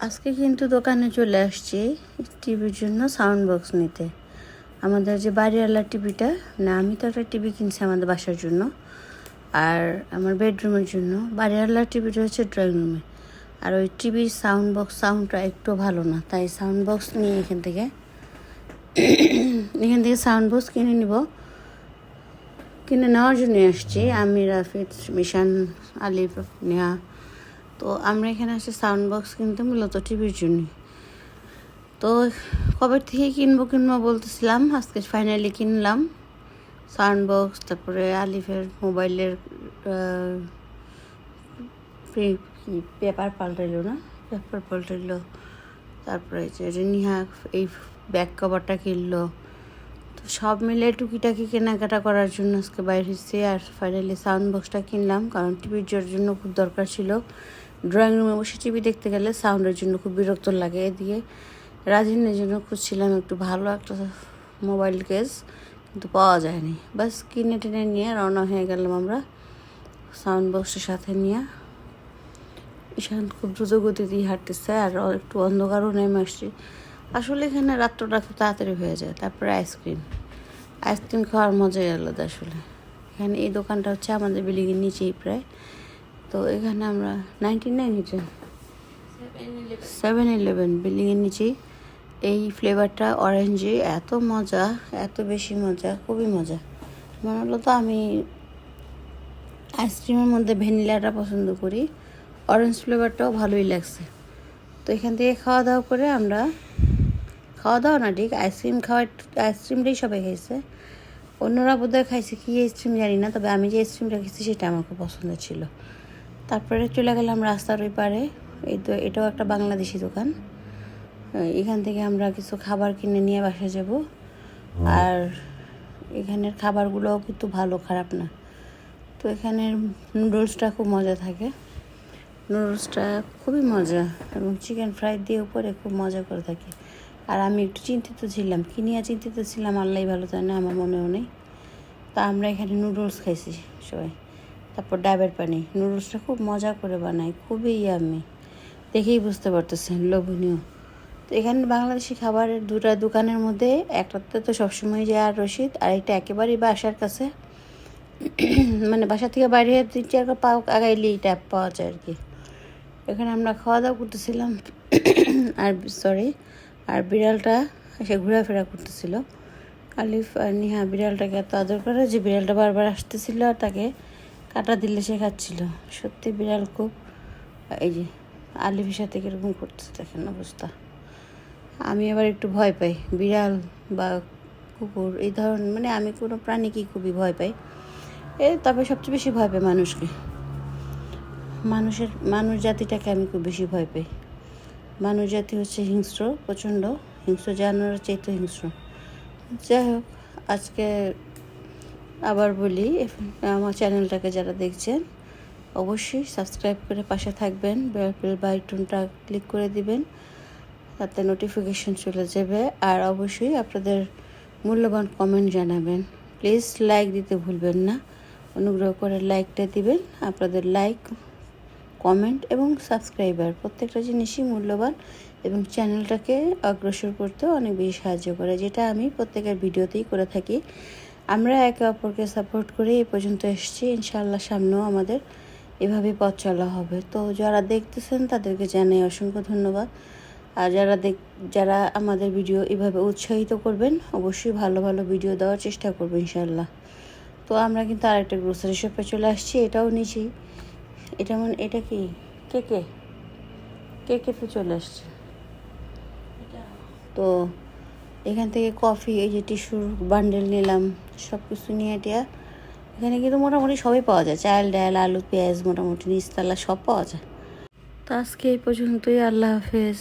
আজকে কিন্তু দোকানে চলে আসছি টিভির জন্য সাউন্ড বক্স নিতে। আমাদের যে বাড়িওয়ালা টিভিটা, না আমি তো একটা টিভি কিনছি আমাদের বাসার জন্য আর আমার বেডরুমের জন্য। বাড়িওয়ালা টিভিটা হচ্ছে ড্রয়িং রুমে, আর ওই টিভির সাউন্ডটা একটু ভালো না, তাই সাউন্ড বক্স নিয়ে এখান থেকে সাউন্ড বক্স কিনে নিব। কিনে নেওয়ার জন্য আসছি আমি, রাফিদ, মিশান, আলিফ, নেহা। তো আমরা এখানে আসছি সাউন্ড বক্স কিনতে মূলত টিভির জন্যই। তো কবে থেকে কিনবো বলতেছিলাম, আজকে ফাইনালি কিনলাম সাউন্ড বক্স। তারপরে আলিফের মোবাইলের পেপার পাল্টাইলো। তারপরে যে নিহা এই ব্যাক কভারটা কিনলো। তো সব মিলে টুকিটাকি কেনাকাটা করার জন্য আজকে বাইরে হয়েছে। আর ফাইনালি সাউন্ড বক্সটা কিনলাম, কারণ টিভির জন্য খুব দরকার ছিল। ড্রয়িং রুমে বসে টিভি দেখতে গেলে সাউন্ডের জন্য খুব বিরক্ত লাগে। এদিকে রাজিনের জন্য খুঁজছিলাম একটু ভালো একটা মোবাইল কেস, কিন্তু পাওয়া যায়নি। বাস কিনে টেনে নিয়ে রওনা হয়ে গেলাম আমরা সাউন্ড বক্সের সাথে নিয়ে। ঈশান খুব দ্রুত গতিতেই হাঁটতেছে, আর একটু অন্ধকারও নেমে আসছে। আসলে এখানে রাত্রটা খুব তাড়াতাড়ি হয়ে যায়। তারপরে আইসক্রিম খাওয়ার মজাই আলাদা আসলে। এখানে এই দোকানটা হচ্ছে আমাদের বিল্ডিংয়ের নিচেই প্রায়। তো এখানে আমরা 7-11 বিল্ডিংয়ের নিচেই এই ফ্লেভারটা অরেঞ্জে এত মজা, এত বেশি মজা, খুবই মজা। মনে হলো তো আমি আইসক্রিমের মধ্যে ভ্যানিলাটা পছন্দ করি, অরেঞ্জ ফ্লেভারটাও ভালোই লাগছে। তো এখান থেকে খাওয়া দাওয়া না ঠিক, আইসক্রিমটাই সবাই খাইছে। অন্যরা বোধহয় খাইছে কি আইসক্রিম জানি না, তবে আমি যে আইসক্রিমটা খেয়েছি সেটা আমার খুব পছন্দ ছিল। তারপরে চলে গেলাম রাস্তার ওই পারে। এটাও একটা বাংলাদেশি দোকান। এখান থেকে আমরা কিছু খাবার কিনে নিয়ে বাসায় যাব। আর এখানের খাবারগুলোও কিন্তু ভালো, খারাপ না। তো এখানের নুডলসটা খুব মজা থাকে, নুডলসটা খুবই মজা, এবং চিকেন ফ্রাই দিয়ে উপরে খুব মজা করে থাকে। আর আমি একটু চিন্তিত ছিলাম, আল্লাহ ভালো জানে, আমার মনেও নেই। তা আমরা এখানে নুডলস খাইছি সবাই। তারপর ডাবের পানি, নুডলসটা খুব মজা করে বানায়, খুবই ইয়াম্মি, দেখেই বুঝতে পারতেছেন, লোভনীয়। তো এখানে বাংলাদেশি খাবারের দুটা দোকানের মধ্যে একটাতে তো সবসময় যায় আর রশিদ, আর একটা একেবারেই বাসার কাছে, মানে বাসা থেকে বাইরে 3-4 পাও আগাইলে ট্যাপ পাওয়া যায় আর কি। এখানে আমরা খাওয়া দাওয়া করতেছিলাম আর বিড়ালটা এসে ঘোরাফেরা করতেছিল। আলিফ আর নিহা বিড়ালটাকে এত আদর করে যে বিড়ালটা বারবার আসতেছিল আর তাকে কাটা দিলে সে খাচ্ছিল। সত্যি বিড়াল খুব, এই যে আলিফের সাথে কীরকম করতেছে দেখেন অবস্থা। আমি আবার একটু ভয় পাই বিড়াল বা কুকুর, এই ধরনের, মানে আমি কোনো প্রাণীকেই খুবই ভয় পাই। তবে সবচেয়ে বেশি ভয় পাই মানুষ জাতিটাকে আমি খুব বেশি ভয় পাই। মানুষ জাতি হচ্ছে হিংস্র, প্রচণ্ড হিংস্র, জানোয়ারের চাইতে হিংস্র। যাই হোক, আজকে আবার বলি, আমার চ্যানেলটাকে যারা দেখছেন অবশ্যই সাবস্ক্রাইব করে পাশে থাকবেন, বেল বাটনটা ক্লিক করে দিবেন, তাতে নোটিফিকেশন চলে যাবে। আর অবশ্যই আপনাদের মূল্যবান কমেন্ট জানাবেন। প্লিজ লাইক দিতে ভুলবেন না, অনুগ্রহ করে লাইকটা দিবেন। আপনাদের লাইক, কমেন্ট এবং সাবস্ক্রাইবার প্রত্যেকটা জিনিসই মূল্যবান, এবং চ্যানেলটাকে অগ্রসর করতেও অনেক বেশি সাহায্য করে, যেটা আমি প্রত্যেকের ভিডিওতেই করে থাকি। আমরা একে অপরকে সাপোর্ট করে এই পর্যন্ত এসেছি, ইনশাআল্লাহ সামনেও আমাদের এভাবে পথ চলা হবে। তো যারা দেখতেছেন তাদেরকে জানাই অসংখ্য ধন্যবাদ। আর যারা আমাদের ভিডিও এভাবে উৎসাহিত করবেন, অবশ্যই ভালো ভালো ভিডিও দেওয়ার চেষ্টা করবো ইনশাআল্লাহ। তো আমরা কিন্তু আরেকটা গ্রোসারি শপে চলে আসছি, এটাও নিচেই। এটা কি কেকেতে চলে আসছে। তো এখান থেকে কফি, এই যে টিস্যুর বান্ডেল নিলাম, সব কিছু নিয়ে এখানে কিন্তু মোটামুটি সবই পাওয়া যায়, চাল ডাল আলু পেঁয়াজ মোটামুটি নিচতলা সব পাওয়া যায়। তো আজকে এই পর্যন্তই, আল্লাহ হাফেজ।